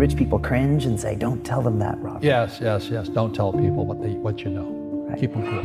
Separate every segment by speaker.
Speaker 1: Rich people cringe and say, don't tell them that, Robert.
Speaker 2: Yes. Don't tell people what you know.
Speaker 1: Right.
Speaker 2: Keep them cool.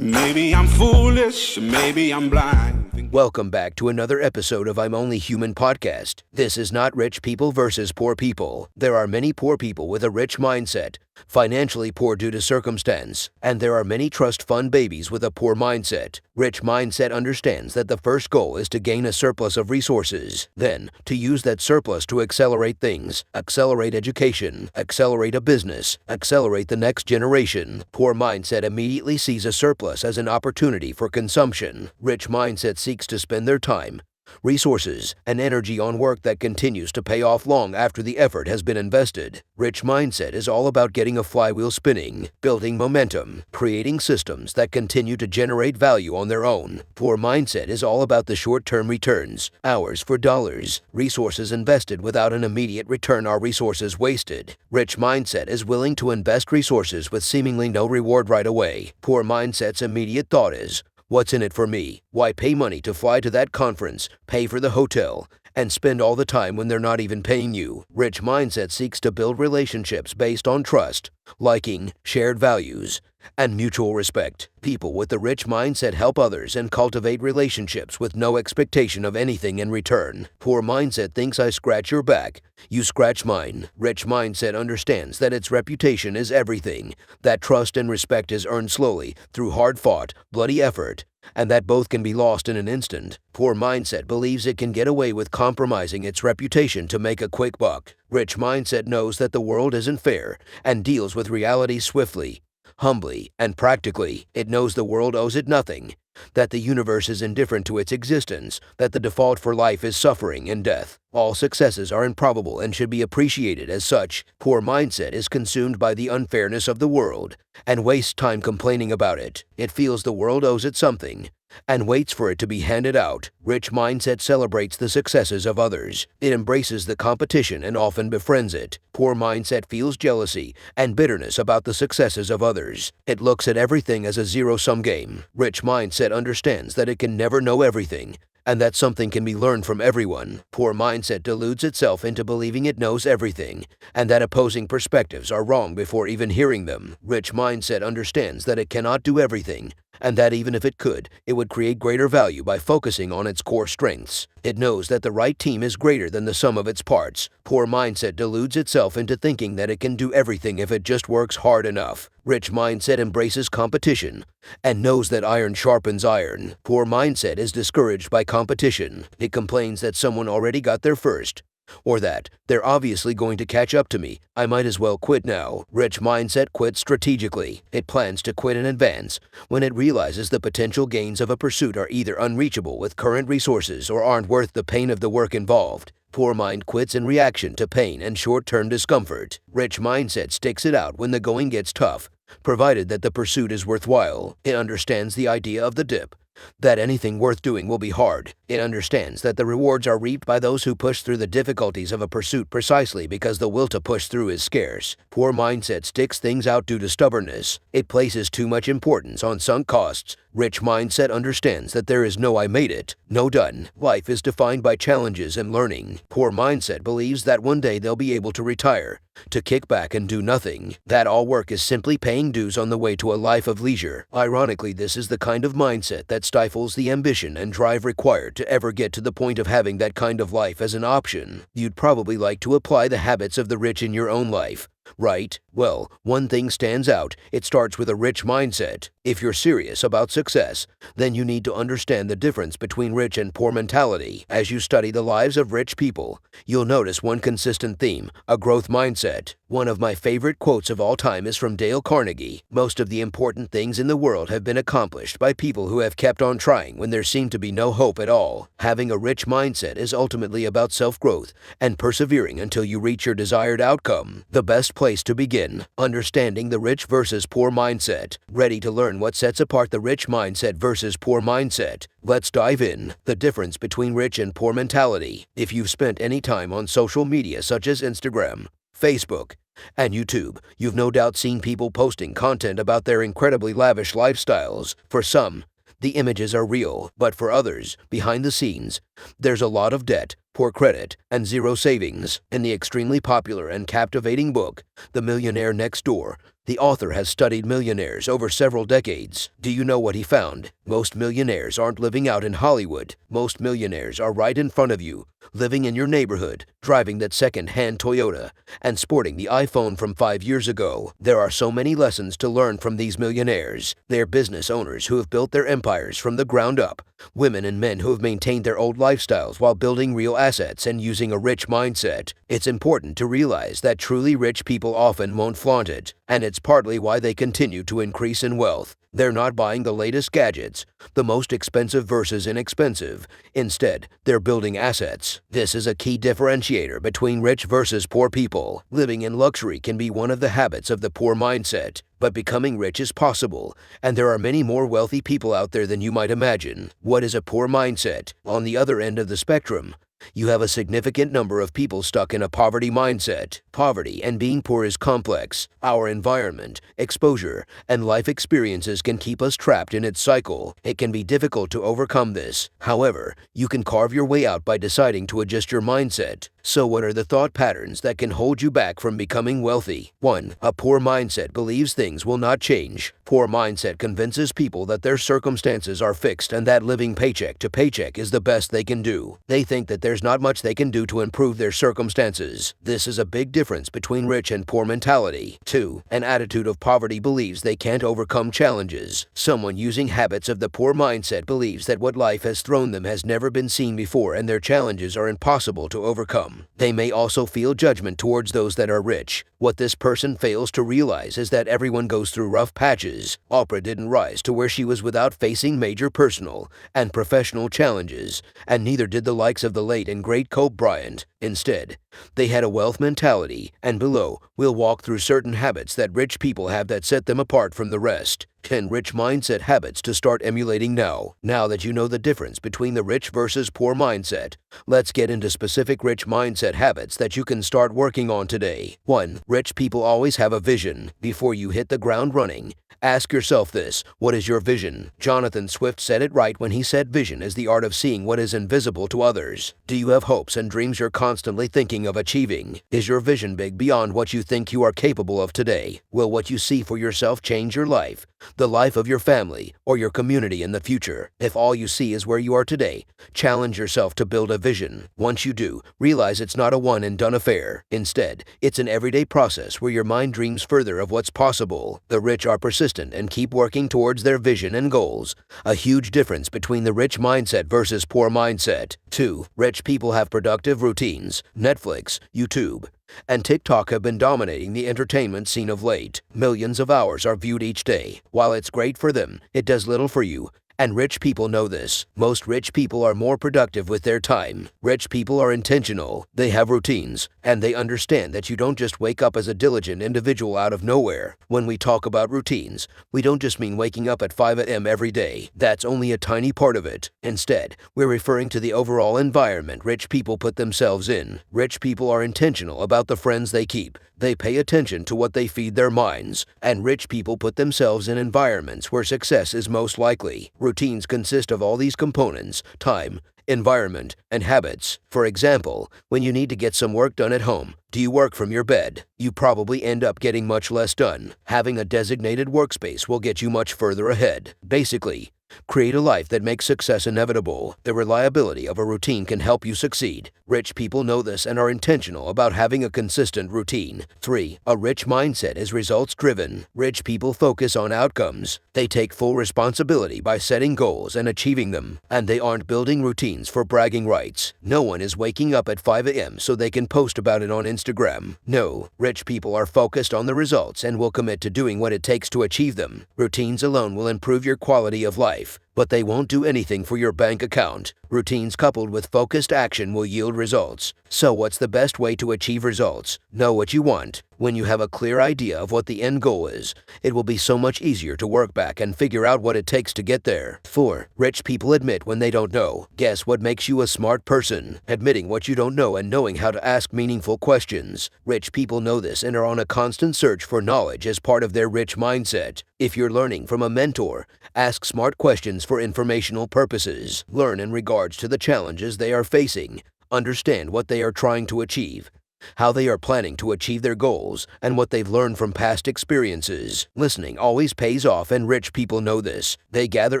Speaker 3: Maybe I'm foolish, maybe I'm blind.
Speaker 4: Welcome back to another episode of I'm Only Human podcast. This is not rich people versus poor people. There are many poor people with a rich mindset, financially poor due to circumstance, and there are many trust fund babies with a poor mindset. Rich mindset understands that the first goal is to gain a surplus of resources, then to use that surplus to accelerate things, accelerate education, accelerate a business, accelerate the next generation. Poor mindset immediately sees a surplus as an opportunity for consumption. Rich mindset seeks to spend their time, resources, and energy on work that continues to pay off long after the effort has been invested. Rich mindset is all about getting a flywheel spinning, building momentum, creating systems that continue to generate value on their own. Poor mindset is all about the short-term returns, hours for dollars. Resources invested without an immediate return are resources wasted. Rich mindset is willing to invest resources with seemingly no reward right away. Poor mindset's immediate thought is, what's in it for me? Why pay money to fly to that conference, pay for the hotel, and spend all the time when they're not even paying you? Rich mindset seeks to build relationships based on trust, liking, shared values, and mutual respect. People with a rich mindset help others and cultivate relationships with no expectation of anything in return. Poor mindset thinks I scratch your back, you scratch mine. Rich mindset understands that its reputation is everything, that trust and respect is earned slowly through hard-fought, bloody effort, and that both can be lost in an instant. Poor mindset believes it can get away with compromising its reputation to make a quick buck. Rich mindset knows that the world isn't fair and deals with reality swiftly, humbly, and practically. It knows the world owes it nothing, that the universe is indifferent to its existence, that the default for life is suffering and death. All successes are improbable and should be appreciated as such. Poor mindset is consumed by the unfairness of the world and wastes time complaining about it. It feels the world owes it something and waits for it to be handed out. Rich mindset celebrates the successes of others. It embraces the competition and often befriends it. Poor mindset feels jealousy and bitterness about the successes of others. It looks at everything as a zero-sum game. Rich mindset understands that it can never know everything, and that something can be learned from everyone. Poor mindset deludes itself into believing it knows everything, and that opposing perspectives are wrong before even hearing them. Rich mindset understands that it cannot do everything, and that even if it could, it would create greater value by focusing on its core strengths. It knows that the right team is greater than the sum of its parts. Poor mindset deludes itself into thinking that it can do everything if it just works hard enough. Rich mindset embraces competition and knows that iron sharpens iron. Poor mindset is discouraged by competition. It complains that someone already got there first, or that they're obviously going to catch up to me. I might as well quit now. Rich mindset quits strategically. It plans to quit in advance when it realizes the potential gains of a pursuit are either unreachable with current resources or aren't worth the pain of the work involved. Poor mind quits in reaction to pain and short-term discomfort. Rich mindset sticks it out when the going gets tough, provided that the pursuit is worthwhile. It understands the idea of the dip, that anything worth doing will be hard. It understands that the rewards are reaped by those who push through the difficulties of a pursuit precisely because the will to push through is scarce. Poor mindset sticks things out due to stubbornness. It places too much importance on sunk costs. Rich mindset understands that there is no I made it, no done. Life is defined by challenges and learning. Poor mindset believes that one day they'll be able to retire, to kick back and do nothing, that all work is simply paying dues on the way to a life of leisure. Ironically, this is the kind of mindset that stifles the ambition and drive required to ever get to the point of having that kind of life as an option. You'd probably like to apply the habits of the rich in your own life, right? Well, one thing stands out. It starts with a rich mindset. If you're serious about success, then you need to understand the difference between rich and poor mentality. As you study the lives of rich people, you'll notice one consistent theme: a growth mindset. One of my favorite quotes of all time is from Dale Carnegie. Most of the important things in the world have been accomplished by people who have kept on trying when there seemed to be no hope at all. Having a rich mindset is ultimately about self-growth and persevering until you reach your desired outcome. The best place to begin: understanding the rich versus poor mindset. Ready to learn what sets apart the rich mindset versus poor mindset? Let's dive in. The difference between rich and poor mentality. If you've spent any time on social media such as Instagram, Facebook, and YouTube, you've no doubt seen people posting content about their incredibly lavish lifestyles. For some, the images are real, but for others, behind the scenes, there's a lot of debt, poor credit, and zero savings. In the extremely popular and captivating book, The Millionaire Next Door, the author has studied millionaires over several decades. Do you know what he found? Most millionaires aren't living out in Hollywood. Most millionaires are right in front of you, living in your neighborhood, driving that second-hand Toyota, and sporting the iPhone from 5 years ago. There are so many lessons to learn from these millionaires. They're business owners who have built their empires from the ground up, women and men who have maintained their old lifestyles while building real assets and using a rich mindset. It's important to realize that truly rich people often won't flaunt it, and it's partly why they continue to increase in wealth. They're not buying the latest gadgets, the most expensive versus inexpensive. Instead, they're building assets. This is a key differentiator between rich versus poor people. Living in luxury can be one of the habits of the poor mindset, but becoming rich is possible, and there are many more wealthy people out there than you might imagine. What is a poor mindset? On the other end of the spectrum, you have a significant number of people stuck in a poverty mindset. Poverty and being poor is complex. Our environment, exposure, and life experiences can keep us trapped in its cycle. It can be difficult to overcome this. However, you can carve your way out by deciding to adjust your mindset. So what are the thought patterns that can hold you back from becoming wealthy? 1. A poor mindset believes things will not change. Poor mindset convinces people that their circumstances are fixed and that living paycheck to paycheck is the best they can do. They think that there's not much they can do to improve their circumstances. This is a big difference between rich and poor mentality. 2. An attitude of poverty believes they can't overcome challenges. Someone using habits of the poor mindset believes that what life has thrown them has never been seen before and their challenges are impossible to overcome. They may also feel judgment towards those that are rich. What this person fails to realize is that everyone goes through rough patches. Oprah didn't rise to where she was without facing major personal and professional challenges, and neither did the likes of the late and great Kobe Bryant. Instead, they had a wealth mentality, and below, we'll walk through certain habits that rich people have that set them apart from the rest. 10 rich mindset habits to start emulating now. Now that you know the difference between the rich versus poor mindset, let's get into specific rich mindset habits that you can start working on today. 1. Rich people always have a vision. Before you hit the ground running, ask yourself this: what is your vision? Jonathan Swift said it right when he said vision is the art of seeing what is invisible to others. Do you have hopes and dreams you're constantly thinking of achieving? Is your vision big beyond what you think you are capable of today? Will what you see for yourself change your life, the life of your family, or your community in the future? If all you see is where you are today, challenge yourself to build a vision. Once you do, realize it's not a one-and-done affair. Instead, it's an everyday process where your mind dreams further of what's possible. The rich are persistent and keep working towards their vision and goals. A huge difference between the rich mindset versus poor mindset. 2. Rich people have productive routines. Netflix, YouTube, and TikTok have been dominating the entertainment scene of late. Millions of hours are viewed each day. While it's great for them, it does little for you. And rich people know this. Most rich people are more productive with their time. Rich people are intentional. They have routines, and they understand that you don't just wake up as a diligent individual out of nowhere. When we talk about routines, we don't just mean waking up at 5 a.m. every day. That's only a tiny part of it. Instead, we're referring to the overall environment rich people put themselves in. Rich people are intentional about the friends they keep. They pay attention to what they feed their minds. And rich people put themselves in environments where success is most likely. Routines consist of all these components: time, environment, and habits. For example, when you need to get some work done at home, do you work from your bed? You probably end up getting much less done. Having a designated workspace will get you much further ahead. Basically, create a life that makes success inevitable. The reliability of a routine can help you succeed. Rich people know this and are intentional about having a consistent routine. 3. A rich mindset is results-driven. Rich people focus on outcomes. They take full responsibility by setting goals and achieving them. And they aren't building routines for bragging rights. No one is waking up at 5 a.m. so they can post about it on Instagram. No, rich people are focused on the results and will commit to doing what it takes to achieve them. Routines alone will improve your quality of life, but they won't do anything for your bank account. Routines coupled with focused action will yield results. So what's the best way to achieve results? Know what you want. When you have a clear idea of what the end goal is, it will be so much easier to work back and figure out what it takes to get there. 4. Rich people admit when they don't know. Guess what makes you a smart person? Admitting what you don't know and knowing how to ask meaningful questions. Rich people know this and are on a constant search for knowledge as part of their rich mindset. If you're learning from a mentor, ask smart questions for informational purposes. Learn in regards to the challenges they are facing. Understand what they are trying to achieve, how they are planning to achieve their goals, and what they've learned from past experiences. Listening always pays off, and rich people know this. They gather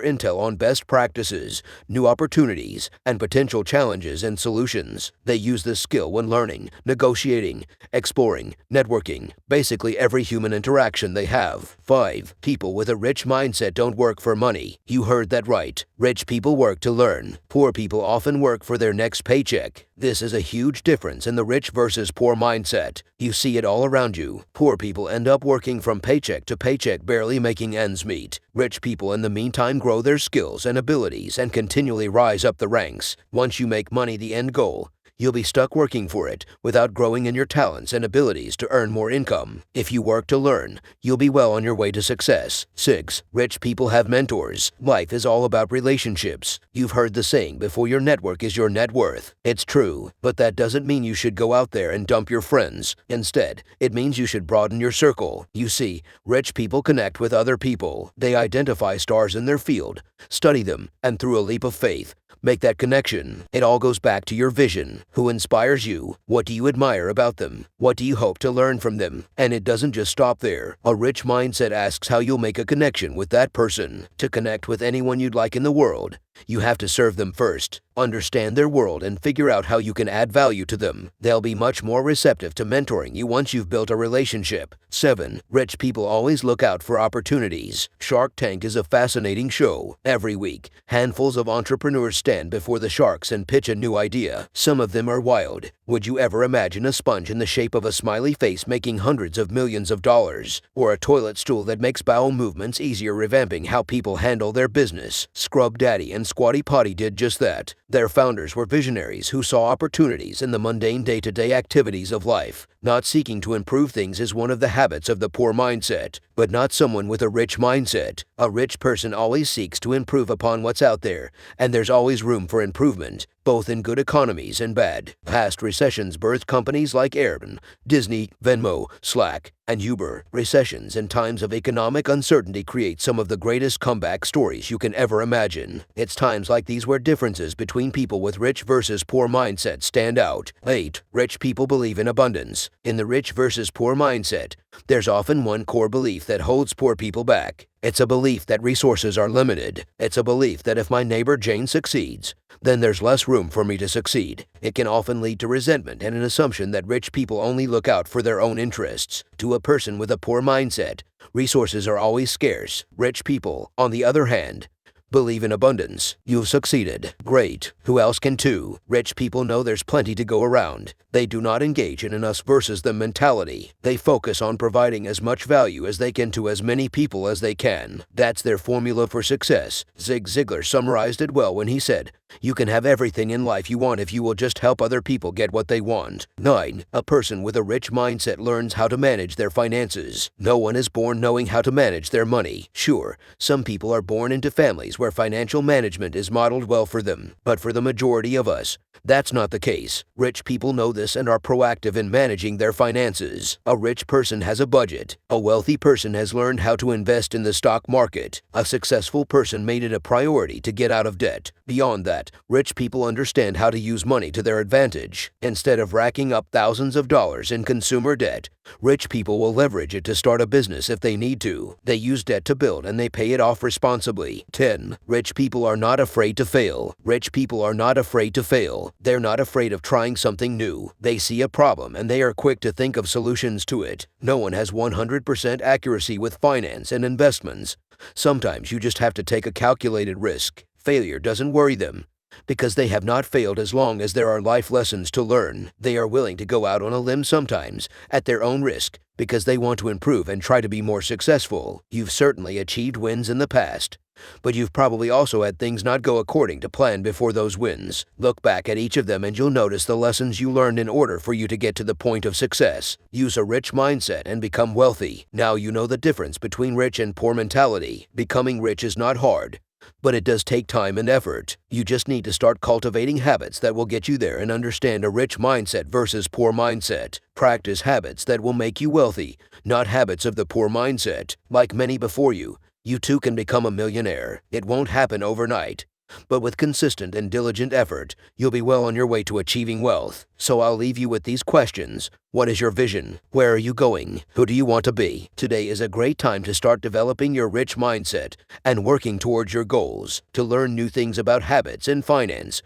Speaker 4: intel on best practices, new opportunities, and potential challenges and solutions. They use this skill when learning, negotiating, exploring, networking, basically every human interaction they have. 5. People with a rich mindset don't work for money. You heard that right. Rich people work to learn. Poor people often work for their next paycheck. This is a huge difference in the rich versus poor mindset. You see it all around you. Poor people end up working from paycheck to paycheck, barely making ends meet. Rich people in the meantime grow their skills and abilities and continually rise up the ranks. Once you make money the end goal, you'll be stuck working for it without growing in your talents and abilities to earn more income. If you work to learn, you'll be well on your way to success. 6. Rich people have mentors. Life is all about relationships. You've heard the saying, before your network is your net worth. It's true, but that doesn't mean you should go out there and dump your friends. Instead, it means you should broaden your circle. You see, rich people connect with other people. They identify stars in their field, study them, and through a leap of faith, make that connection. It all goes back to your vision. Who inspires you? What do you admire about them? What do you hope to learn from them? And it doesn't just stop there. A rich mindset asks how you'll make a connection with that person. To connect with anyone you'd like in the world, you have to serve them first. Understand their world and figure out how you can add value to them. They'll be much more receptive to mentoring you once you've built a relationship. 7. Rich people always look out for opportunities. Shark Tank is a fascinating show. Every week, handfuls of entrepreneurs stand before the sharks and pitch a new idea. Some of them are wild. Would you ever imagine a sponge in the shape of a smiley face making hundreds of millions of dollars? Or a toilet stool that makes bowel movements easier, revamping how people handle their business? Scrub Daddy and Squatty Potty did just that. Their founders were visionaries who saw opportunities in the mundane day-to-day activities of life. Not seeking to improve things is one of the habits of the poor mindset, but not someone with a rich mindset. A rich person always seeks to improve upon what's out there, and there's always room for improvement, both in good economies and bad. Past recessions birthed companies like Airbnb, Disney, Venmo, Slack, and Uber. Recessions and times of economic uncertainty create some of the greatest comeback stories you can ever imagine. It's times like these where differences between people with rich versus poor mindsets stand out. 8. Rich people believe in abundance. In the rich versus poor mindset, there's often one core belief that holds poor people back. It's a belief that resources are limited. It's a belief that if my neighbor Jane succeeds, then there's less room for me to succeed. It can often lead to resentment and an assumption that rich people only look out for their own interests. To a person with a poor mindset, resources are always scarce. Rich people, on the other hand, believe in abundance. You've succeeded. Great. Who else can too? Rich people know there's plenty to go around. They do not engage in an us versus them mentality. They focus on providing as much value as they can to as many people as they can. That's their formula for success. Zig Ziglar summarized it well when he said, "You can have everything in life you want if you will just help other people get what they want." 9. A person with a rich mindset learns how to manage their finances. No one is born knowing how to manage their money. Sure, some people are born into families where financial management is modeled well for them, but for the majority of us, that's not the case. Rich people know this and are proactive in managing their finances. A rich person has a budget. A wealthy person has learned how to invest in the stock market. A successful person made it a priority to get out of debt. Beyond that, rich people understand how to use money to their advantage. Instead of racking up thousands of dollars in consumer debt, rich people will leverage it to start a business if they need to. They use debt to build and they pay it off responsibly. 10. Rich people are not afraid to fail. Rich people are not afraid to fail. They're not afraid of trying something new. They see a problem and they are quick to think of solutions to it. No one has 100% accuracy with finance and investments. Sometimes you just have to take a calculated risk. Failure doesn't worry them, because they have not failed as long as there are life lessons to learn. They are willing to go out on a limb sometimes, at their own risk, because they want to improve and try to be more successful. You've certainly achieved wins in the past, but you've probably also had things not go according to plan before those wins. Look back at each of them and you'll notice the lessons you learned in order for you to get to the point of success. Use a rich mindset and become wealthy. Now you know the difference between rich and poor mentality. Becoming rich is not hard, but it does take time and effort. You just need to start cultivating habits that will get you there and understand a rich mindset versus poor mindset. Practice habits that will make you wealthy, not habits of the poor mindset. Like many before you, You too can become a millionaire. It won't happen overnight. But with consistent and diligent effort, you'll be well on your way to achieving wealth. So I'll leave you with these questions. What is your vision? Where are you going? Who do you want to be? Today is a great time to start developing your rich mindset and working towards your goals. To learn new things about habits and finance,